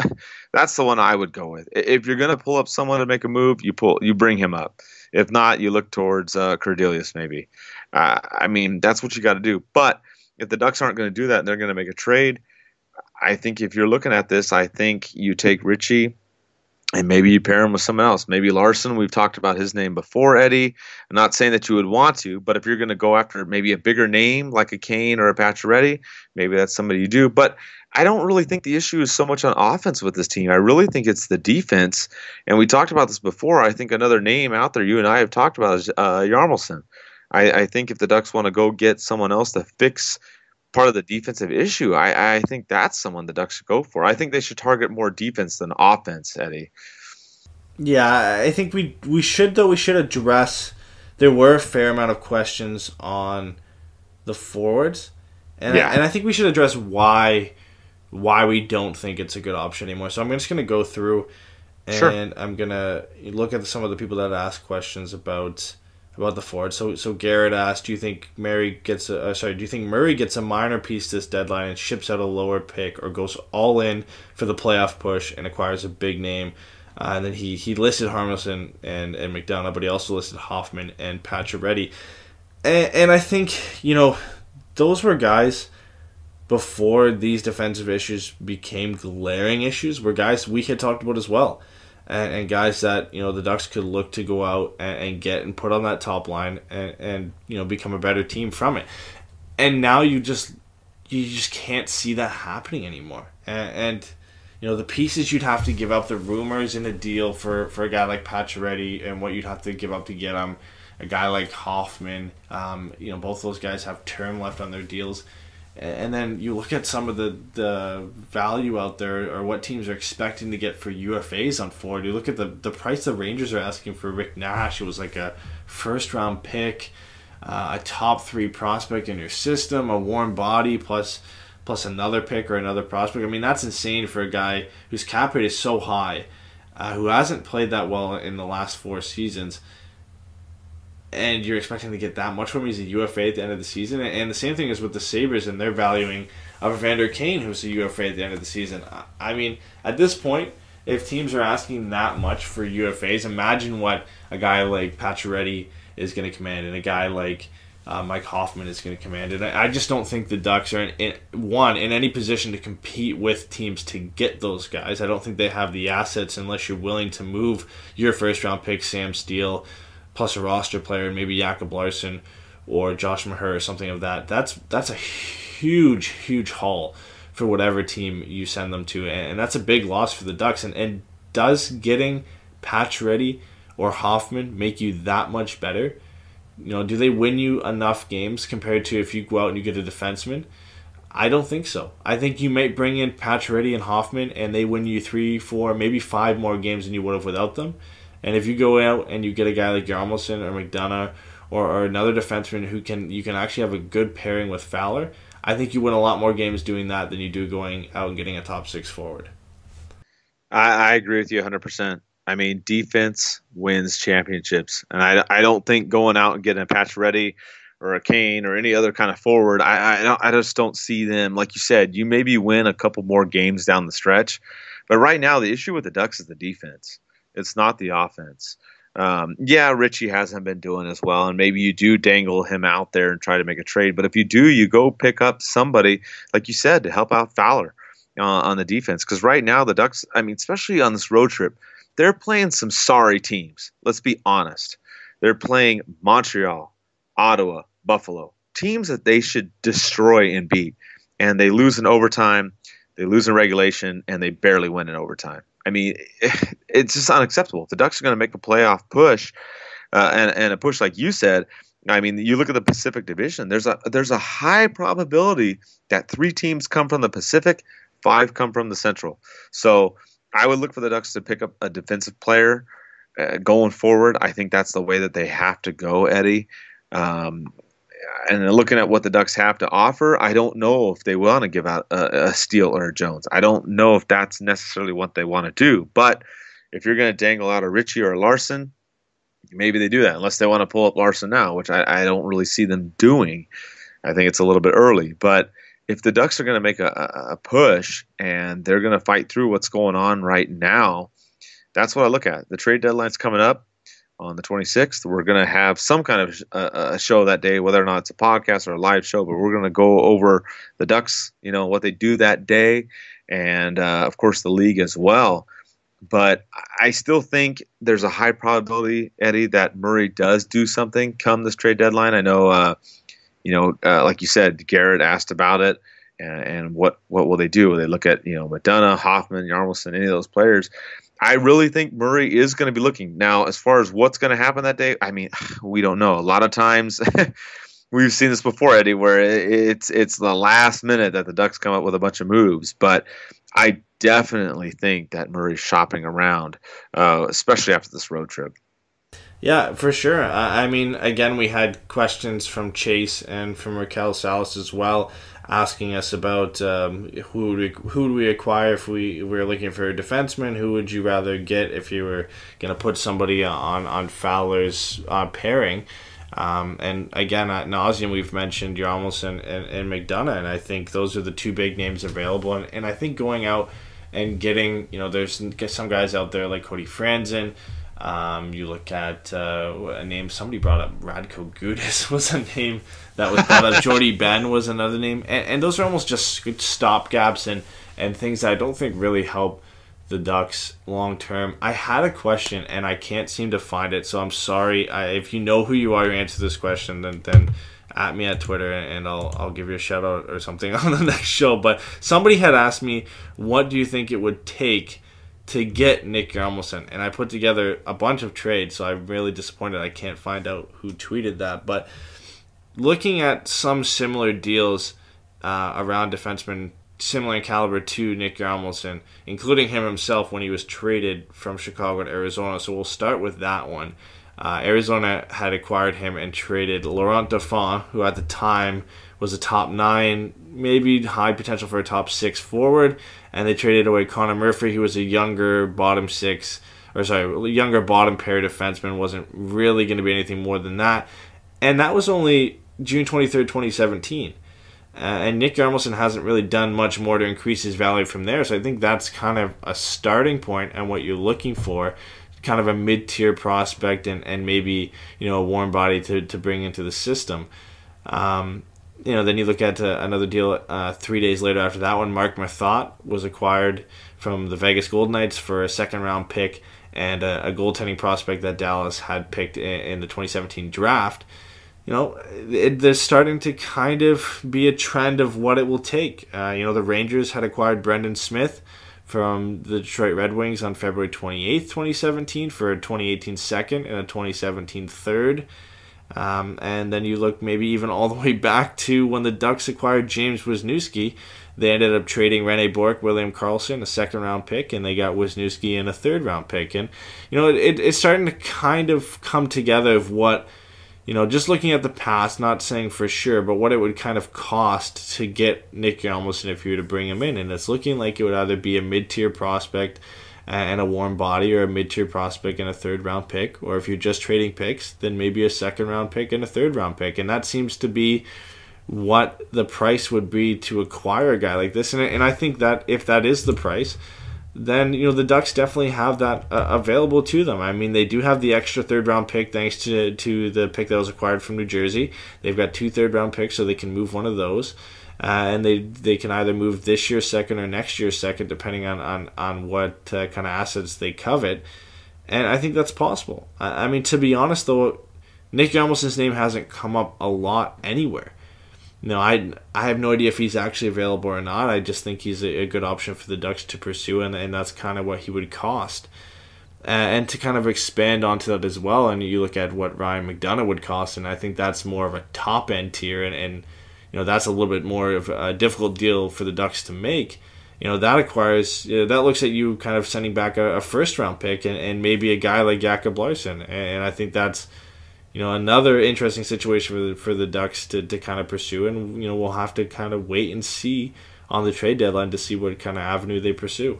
that's the one I would go with. If you're going to pull up someone to make a move, you bring him up. If not, you look towards Cordelius maybe. That's what you got to do. But if the Ducks aren't going to do that and they're going to make a trade, I think if you're looking at this, I think you take Ritchie and maybe you pair him with someone else. Maybe Larson. We've talked about his name before, Eddie. I'm not saying that you would want to, but if you're going to go after maybe a bigger name like a Kane or a Pacioretty, maybe that's somebody you do. But I don't really think the issue is so much on offense with this team. I really think it's the defense. And we talked about this before. I think another name out there you and I have talked about is Yarmelson. I think if the Ducks want to go get someone else to fix part of the defensive issue, I think that's someone the Ducks should go for. I think they should target more defense than offense, Eddie. Yeah, I think we should address there were a fair amount of questions on the forwards, and I think we should address why we don't think it's a good option anymore. So I'm just going to go through, and I'm going to look at some of the people that asked questions about the forward. So Garrett asked, do you think Murray gets a minor piece this deadline and ships out a lower pick, or goes all in for the playoff push and acquires a big name? And then he listed Harmelson and McDonough, but he also listed Hoffman and Pacioretty. And I think, those were guys before these defensive issues became glaring issues, were guys we had talked about as well. And guys that, the Ducks could look to go out and get and put on that top line and become a better team from it. And now you just can't see that happening anymore. And the pieces you'd have to give up, the rumors in a deal for a guy like Pacioretty, and what you'd have to give up to get him, a guy like Hoffman, both those guys have term left on their deals. And then you look at some of the value out there, or what teams are expecting to get for UFAs on forward. You look at the price the Rangers are asking for Rick Nash. It was like a first-round pick, a top 3 prospect in your system, a warm body, plus another pick or another prospect. I mean, that's insane for a guy whose cap rate is so high, who hasn't played that well in the last 4 seasons. And you're expecting to get that much from him. He's a UFA at the end of the season. And the same thing is with the Sabres and their valuing of Evander Kane, who's a UFA at the end of the season. I mean, at this point, if teams are asking that much for UFAs, imagine what a guy like Pacioretty is going to command, and a guy like Mike Hoffman is going to command. And I just don't think the Ducks are, in any position to compete with teams to get those guys. I don't think they have the assets unless you're willing to move your first-round pick, Sam Steele, plus a roster player, maybe Jakob Larsson or Josh Maher or something of that. That's a huge, huge haul for whatever team you send them to, and that's a big loss for the Ducks. And does getting Pacioretty or Hoffman make you that much better? Do they win you enough games compared to if you go out and you get a defenseman? I don't think so. I think you might bring in Pacioretty and Hoffman, and they win you 3, 4, maybe 5 more games than you would have without them. And if you go out and you get a guy like Yarmelson or McDonough or another defenseman you can actually have a good pairing with Fowler, I think you win a lot more games doing that than you do going out and getting a top 6 forward. I agree with you 100%. I mean, defense wins championships. And I don't think going out and getting a Pacioretty or a Kane or any other kind of forward, I just don't see them. Like you said, you maybe win a couple more games down the stretch. But right now, the issue with the Ducks is the defense. It's not the offense. Richie hasn't been doing as well, and maybe you do dangle him out there and try to make a trade. But if you do, you go pick up somebody, like you said, to help out Fowler on the defense. Because right now, the Ducks, I mean, especially on this road trip, they're playing some sorry teams. Let's be honest. They're playing Montreal, Ottawa, Buffalo, teams that they should destroy and beat. And they lose in overtime, they lose in regulation, and they barely win in overtime. I mean, it's just unacceptable. If the Ducks are going to make a playoff push, and a push like you said, I mean, you look at the Pacific Division. There's a high probability that 3 teams come from the Pacific, 5 come from the Central. So I would look for the Ducks to pick up a defensive player going forward. I think that's the way that they have to go, Eddie. And looking at what the Ducks have to offer, I don't know if they want to give out a Steele or a Jones. I don't know if that's necessarily what they want to do. But if you're going to dangle out a Richie or a Larson, maybe they do that, unless they want to pull up Larson now, which I don't really see them doing. I think it's a little bit early. But if the Ducks are going to make a push and they're going to fight through what's going on right now, that's what I look at. The trade deadline's coming up on the 26th. We're going to have some kind of a show that day, whether or not it's a podcast or a live show, but we're going to go over the Ducks, what they do that day, and of course the league as well. But I still think there's a high probability, Eddie, that Murray does do something come this trade deadline. I know, like you said, Garrett asked about it, and what will they do? Will they look at, McDonough, Hoffman, Yarmelson, any of those players? I really think Murray is going to be looking. Now, as far as what's going to happen that day, I mean, we don't know. A lot of times we've seen this before, Eddie, where it's the last minute that the Ducks come up with a bunch of moves. But I definitely think that Murray's shopping around, especially after this road trip. Yeah, for sure. I mean, again, we had questions from Chase and from Raquel Salas as well, asking us about who do we acquire if we were looking for a defenseman. Who would you rather get if you were going to put somebody on Fowler's pairing? And again, at nauseum, we've mentioned Yarmos and McDonough, and I think those are the two big names available. And I think going out and getting, there's some guys out there like Cody Franzen. You look at a name somebody brought up. Radko Gudas was a name that was brought up. Jordy Ben was another name, and those are almost just stopgaps and things that I don't think really help the Ducks long term. I had a question and I can't seem to find it, so I'm sorry. If you know who you are, you answer this question, then at me at Twitter and I'll give you a shout out or something on the next show. But somebody had asked me, what do you think it would take to get Nick Hjalmarsson? And I put together a bunch of trades, so I'm really disappointed I can't find out who tweeted that. But looking at some similar deals around defensemen similar in caliber to Nick Hjalmarsson, including him himself when he was traded from Chicago to Arizona. So we'll start with that one. Arizona had acquired him and traded Laurent Dauphin, who at the time was a top 9, maybe high potential for a top 6 forward, and they traded away Connor Murphy, who was a younger bottom pair defenseman, wasn't really going to be anything more than that. And that was only June 23rd, 2017. And Nick Hjalmarsson hasn't really done much more to increase his value from there, so I think that's kind of a starting point and what you're looking for, kind of a mid-tier prospect and maybe, a warm body to bring into the system. Then you look at another deal 3 days later after that one. Mark Mathot was acquired from the Vegas Golden Knights for a second-round pick and a goaltending prospect that Dallas had picked in the 2017 draft. There's starting to kind of be a trend of what it will take. The Rangers had acquired Brendan Smith from the Detroit Red Wings on February 28th, 2017 for a 2018 second and a 2017 third. And then you look maybe even all the way back to when the Ducks acquired James Wisniewski. They ended up trading Rene Bourque, William Karlsson, a second-round pick, and they got Wisniewski in a third-round pick. And, it's starting to kind of come together of what, just looking at the past, not saying for sure, but what it would kind of cost to get Nick Hjalmarsson if you were to bring him in. And it's looking like it would either be a mid-tier prospect and a warm body, or a mid-tier prospect and a third-round pick. Or if you're just trading picks, then maybe a second-round pick and a third-round pick. And that seems to be what the price would be to acquire a guy like this. And I think that if that is the price, then the Ducks definitely have that available to them. I mean, they do have the extra third-round pick thanks to the pick that was acquired from New Jersey. They've got 2 third-round picks, so they can move one of those. And they can either move this year's second or next year's second, depending on what kind of assets they covet. And I think that's possible. I mean, to be honest, though, Nick Hjalmarsson's name hasn't come up a lot anywhere. I have no idea if he's actually available or not. I just think he's a good option for the Ducks to pursue, and that's kind of what he would cost. And to kind of expand onto that as well, and you look at what Ryan McDonough would cost, and I think that's more of a top-end tier, and that's a little bit more of a difficult deal for the Ducks to make. That acquires, that looks at you kind of sending back a first-round pick and maybe a guy like Jakob Larsson, and I think that's another interesting situation for the Ducks to kind of pursue, and we'll have to kind of wait and see on the trade deadline to see what kind of avenue they pursue.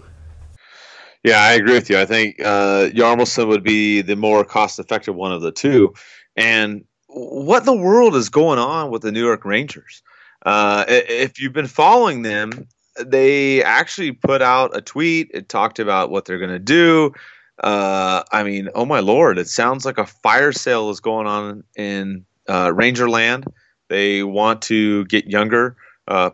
Yeah, I agree with you. I think Hjalmarsson would be the more cost-effective one of the two. And what in the world is going on with the New York Rangers? If you've been following them, they actually put out a tweet. It talked about what they're going to do. I mean, oh my Lord, it sounds like a fire sale is going on in Rangerland. They want to get younger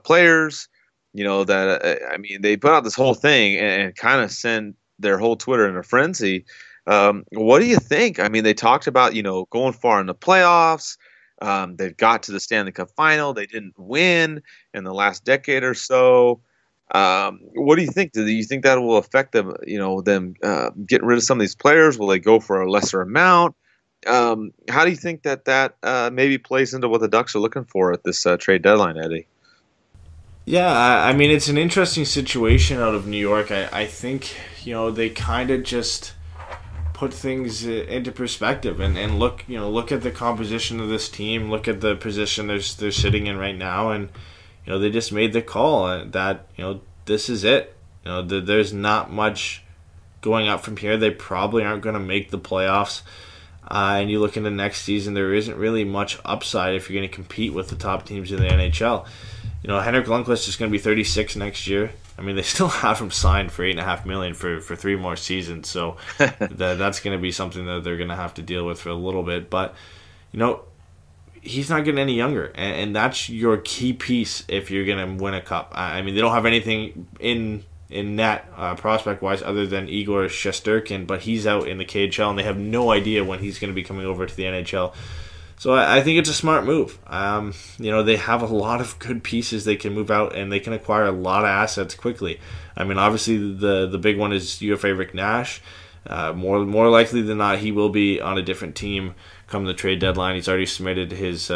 players. They put out this whole thing and kind of send their whole Twitter in a frenzy. What do you think? I mean, they talked about, going far in the playoffs. They got to the Stanley Cup final. They didn't win in the last decade or so. What do you think? Do you think that will affect them, them getting rid of some of these players? Will they go for a lesser amount? How do you think that maybe plays into what the Ducks are looking for at this trade deadline, Eddie? Yeah, I mean, it's an interesting situation out of New York. I think, they kind of just put things into perspective and look at the composition of this team, look at the position they're sitting in right now, and they just made the call that this is it. There's not much going up from here. They probably aren't going to make the playoffs. And you look into next season, there isn't really much upside if you're going to compete with the top teams in the NHL. Henrik Lundqvist is going to be 36 next year. I mean, they still have him signed for $8.5 million for 3 more seasons, so that's going to be something that they're going to have to deal with for a little bit. But he's not getting any younger, and that's your key piece if you're going to win a cup. I mean, they don't have anything in net prospect-wise other than Igor Shesterkin, but he's out in the KHL, and they have no idea when he's going to be coming over to the NHL. So I think it's a smart move. They have a lot of good pieces they can move out, and they can acquire a lot of assets quickly. I mean, obviously the big one is UFA Rick Nash. More likely than not, he will be on a different team come the trade deadline. He's already submitted his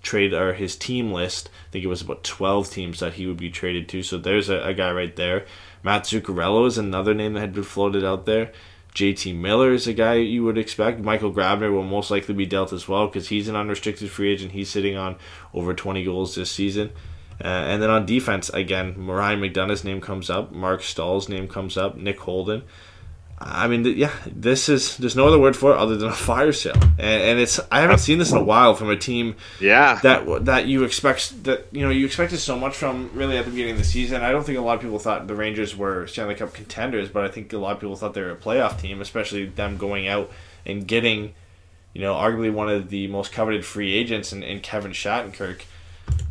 trade or his team list. I think it was about 12 teams that he would be traded to. So there's a guy right there. Matt Zuccarello is another name that had been floated out there. JT Miller is a guy you would expect. Michael Grabner will most likely be dealt as well because he's an unrestricted free agent. He's sitting on over 20 goals this season. And then on defense, again, Ryan McDonough's name comes up. Mark Stahl's name comes up. Nick Holden. I mean, there's no other word for it other than a fire sale, and it's I haven't seen this in a while from a team that you expected so much from really at the beginning of the season. I don't think a lot of people thought the Rangers were Stanley Cup contenders, but I think a lot of people thought they were a playoff team, especially them going out and getting, arguably one of the most coveted free agents in Kevin Shattenkirk,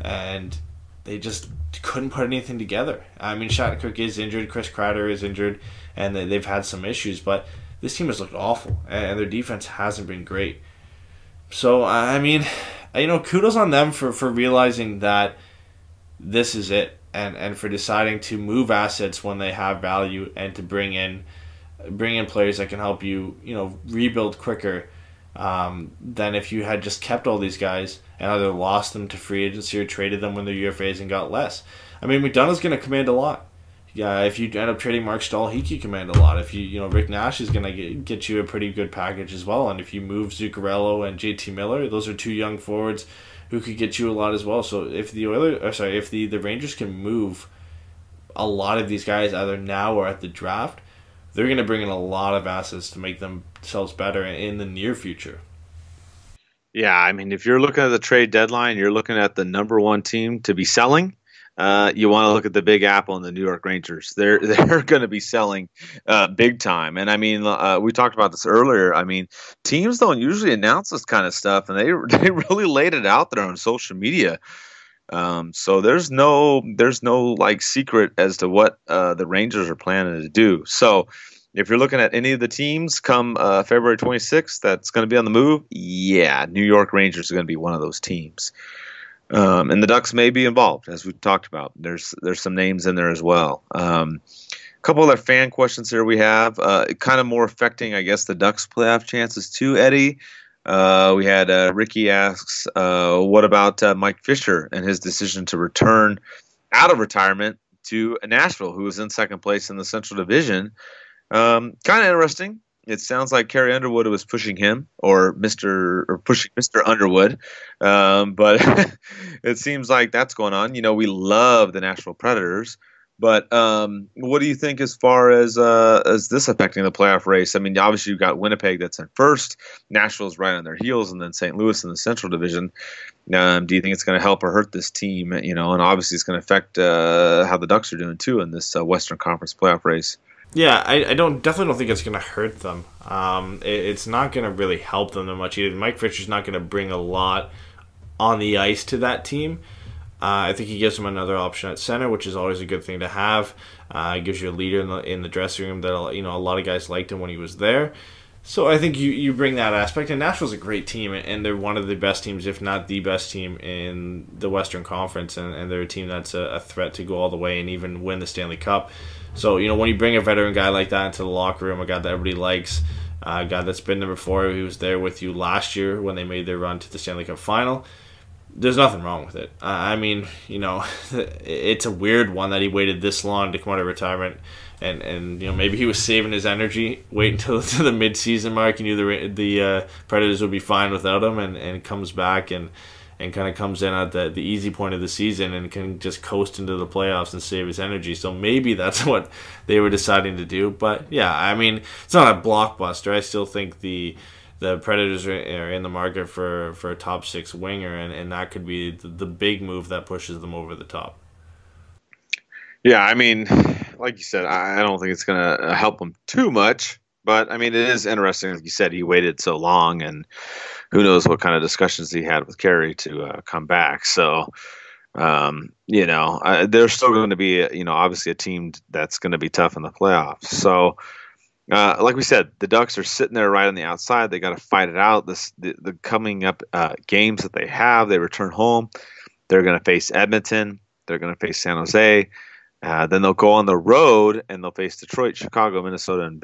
and they just couldn't put anything together. I mean, Shattenkirk is injured, Chris Kreider is injured, and they've had some issues, but this team has looked awful, and their defense hasn't been great. So, I mean, kudos on them for realizing that this is it, and for deciding to move assets when they have value and to bring in players that can help you, rebuild quicker than if you had just kept all these guys and either lost them to free agency or traded them when they're UFAs and got less. I mean, McDonough's going to command a lot. Yeah, if you end up trading Mark Stahl, he can command a lot. If Rick Nash is going to get you a pretty good package as well. And if you move Zuccarello and JT Miller, those are 2 young forwards who could get you a lot as well. So if the Rangers can move a lot of these guys either now or at the draft, they're going to bring in a lot of assets to make themselves better in the near future. Yeah, I mean, if you're looking at the trade deadline, you're looking at the number 1 team to be selling. You want to look at the Big Apple and the New York Rangers. They're going to be selling big time. And I mean, we talked about this earlier. I mean, teams don't usually announce this kind of stuff, and they really laid it out there on social media. So there's no like secret as to what the Rangers are planning to do. So if you're looking at any of the teams come February 26th that's going to be on the move, yeah, New York Rangers are going to be one of those teams. And the Ducks may be involved, as we talked about. There's some names in there as well. A couple other fan questions here we have, kind of more affecting, I guess, the Ducks' playoff chances too, Eddie. We had Ricky asks, what about Mike Fisher and his decision to return out of retirement to Nashville, who was in second place in the Central Division? Kind of interesting. It sounds like Carrie Underwood was pushing him, or pushing Mr. Underwood, but it seems like that's going on. We love the Nashville Predators, but what do you think as far as this affecting the playoff race? I mean, obviously you've got Winnipeg that's in first, Nashville's right on their heels, and then St. Louis in the Central Division. Do you think it's going to help or hurt this team? And obviously it's going to affect how the Ducks are doing too in this Western Conference playoff race. Yeah, I definitely don't think it's going to hurt them. It's not going to really help them that much either. Mike Fisher's not going to bring a lot on the ice to that team. I think he gives them another option at center, which is always a good thing to have. It gives you a leader in the dressing room that a lot of guys liked him when he was there. So I think you bring that aspect. And Nashville's a great team, and they're one of the best teams, if not the best team in the Western Conference. And they're a team that's a threat to go all the way and even win the Stanley Cup. So, when you bring a veteran guy like that into the locker room, a guy that everybody likes, a guy that's been there before, he was there with you last year when they made their run to the Stanley Cup final, there's nothing wrong with it. It's a weird one that he waited this long to come out of retirement and maybe he was saving his energy, wait until to the mid-season mark. He knew the Predators would be fine without him, and comes back and kind of comes in at the easy point of the season and can just coast into the playoffs and save his energy. So maybe that's what they were deciding to do. But yeah, I mean, it's not a blockbuster. I still think the Predators are in the market for a top 6 winger, and that could be the big move that pushes them over the top. Yeah, I mean, like you said, I don't think it's going to help him too much. But, I mean, it is interesting. Like you said, he waited so long, and who knows what kind of discussions he had with Carey to come back. So, they're still going to be, obviously a team that's going to be tough in the playoffs. So, like we said, the Ducks are sitting there right on the outside. They got to fight it out. The coming up games that they have, they return home. They're going to face Edmonton. They're going to face San Jose. Then they'll go on the road and they'll face Detroit, Chicago, Minnesota, and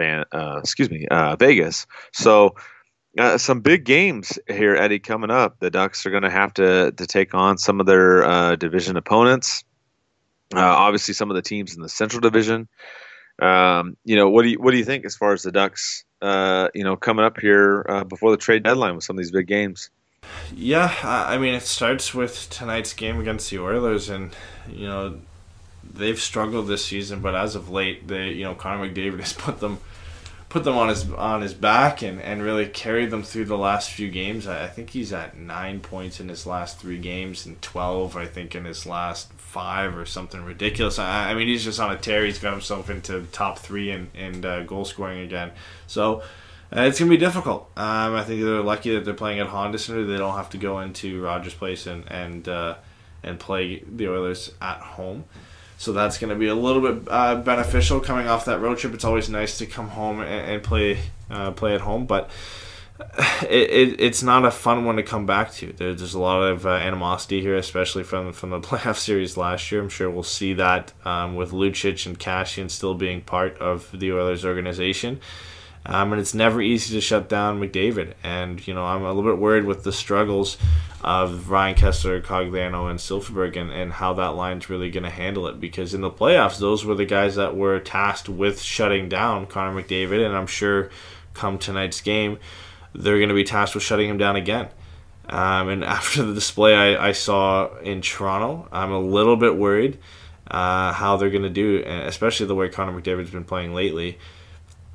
Vegas. So some big games here, Eddie, coming up. The Ducks are going to have to take on some of their division opponents. Obviously, some of the teams in the Central Division. What do you think as far as the Ducks? Coming up here before the trade deadline with some of these big games. Yeah, I mean, it starts with tonight's game against the Oilers, and they've struggled this season, but as of late, Connor McDavid has put them on his back and really carried them through the last few games. I think he's at 9 points in his last 3 games and 12, I think, in his last 5 or something ridiculous. I mean, he's just on a tear. He's got himself into top 3 and goal scoring again. So it's going to be difficult. I think they're lucky that they're playing at Honda Center. They don't have to go into Rogers Place and play the Oilers at home. So that's going to be a little bit beneficial coming off that road trip. It's always nice to come home and play at home, but it's not a fun one to come back to. There's a lot of animosity here, especially from the playoff series last year. I'm sure we'll see that with Lucic and Kassian still being part of the Oilers organization. And it's never easy to shut down McDavid. And, I'm a little bit worried with the struggles of Ryan Kessler, Cogliano, and Silfverberg and how that line's really going to handle it. Because in the playoffs, those were the guys that were tasked with shutting down Connor McDavid. And I'm sure come tonight's game, they're going to be tasked with shutting him down again. And after the display I saw in Toronto, I'm a little bit worried how they're going to do, especially the way Connor McDavid's been playing lately.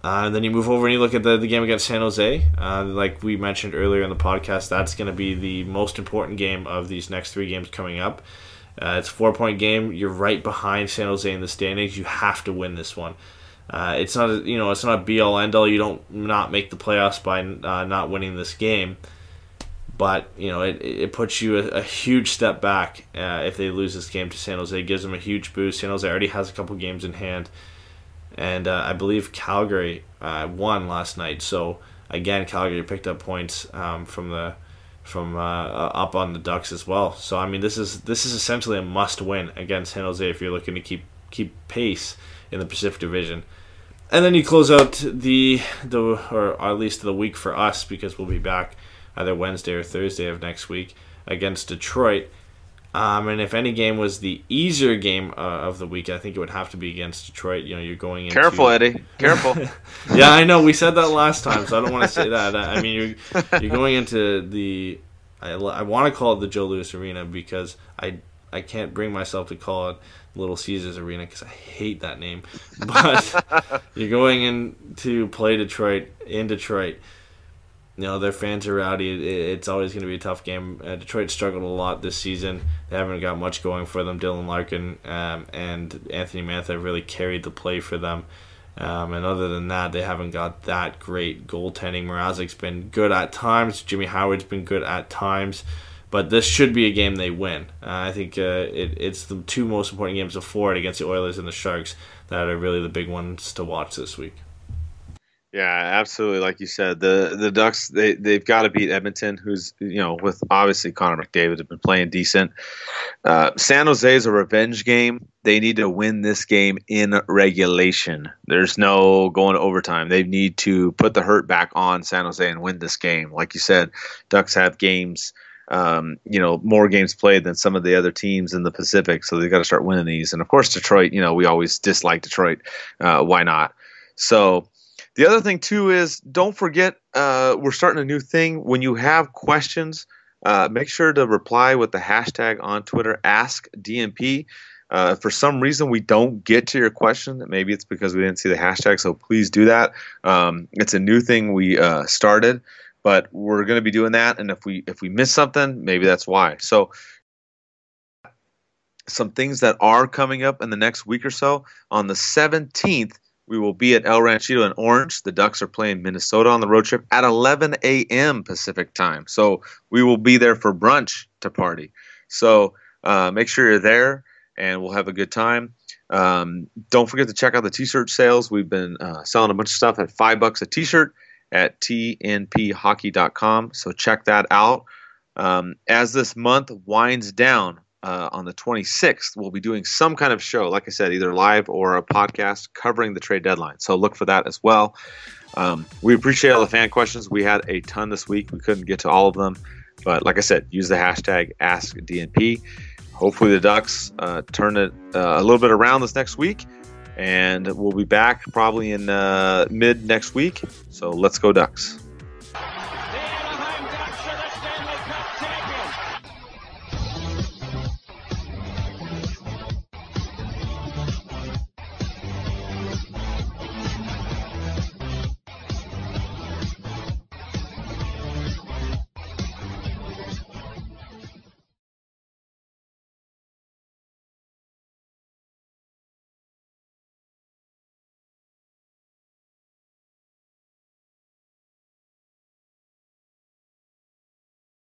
And then you move over and you look at the game against San Jose. Like we mentioned earlier in the podcast, that's going to be the most important game of these next 3 games coming up. It's a 4-point game. You're right behind San Jose in the standings. You have to win this one. It's not a be-all, end-all. You don't not make the playoffs by not winning this game. But it puts you a huge step back if they lose this game to San Jose. It gives them a huge boost. San Jose already has a couple games in hand. And I believe Calgary won last night. So again, Calgary picked up points from up on the Ducks as well. So I mean, this is essentially a must-win against San Jose if you're looking to keep pace in the Pacific Division. And then you close out or at least the week for us, because we'll be back either Wednesday or Thursday of next week against Detroit. And if any game was the easier game of the week, I think it would have to be against Detroit. You're going into... Careful, Eddie. Careful. Yeah, I know. We said that last time, so I don't want to say that. I mean, you're going into the... I want to call it the Joe Louis Arena because I can't bring myself to call it Little Caesars Arena because I hate that name. But you're going in to play Detroit in Detroit. Their fans are rowdy. It's always going to be a tough game. Detroit struggled a lot this season. They haven't got much going for them. Dylan Larkin and Anthony Mantha have really carried the play for them. And other than that, they haven't got that great goaltending. Mrazek's been good at times. Jimmy Howard's been good at times. But this should be a game they win. I think it's the 2 most important games of 4 against the Oilers and the Sharks that are really the big ones to watch this week. Yeah, absolutely. Like you said, the Ducks, they've got to beat Edmonton, who's, with obviously Connor McDavid have been playing decent. San Jose is a revenge game. They need to win this game in regulation. There's no going to overtime. They need to put the hurt back on San Jose and win this game. Like you said, Ducks have games more games played than some of the other teams in the Pacific. So they've got to start winning these. And of course, Detroit, we always dislike Detroit. Why not? So the other thing too is don't forget, we're starting a new thing. When you have questions, make sure to reply with the hashtag on Twitter, AskDNP. For some reason, we don't get to your question. Maybe it's because we didn't see the hashtag, so please do that. It's a new thing we started, but we're going to be doing that. And if we miss something, maybe that's why. So some things that are coming up in the next week or so. On the 17th, we will be at El Ranchito in Orange. The Ducks are playing Minnesota on the road trip at 11 a.m. Pacific time. So we will be there for brunch to party. So make sure you're there, and we'll have a good time. Don't forget to check out the t-shirt sales. We've been selling a bunch of stuff at $5 a t-shirt at tnphockey.com. So check that out. As this month winds down, on the 26th, we'll be doing some kind of show, like I said, either live or a podcast covering the trade deadline. So look for that as well. We appreciate all the fan questions. We had a ton this week. We couldn't get to all of them. But like I said, use the hashtag AskDNP. Hopefully the Ducks turn it a little bit around this next week. And we'll be back probably in mid next week. So let's go Ducks. The Anaheim Ducks are the Stanley Cup champions.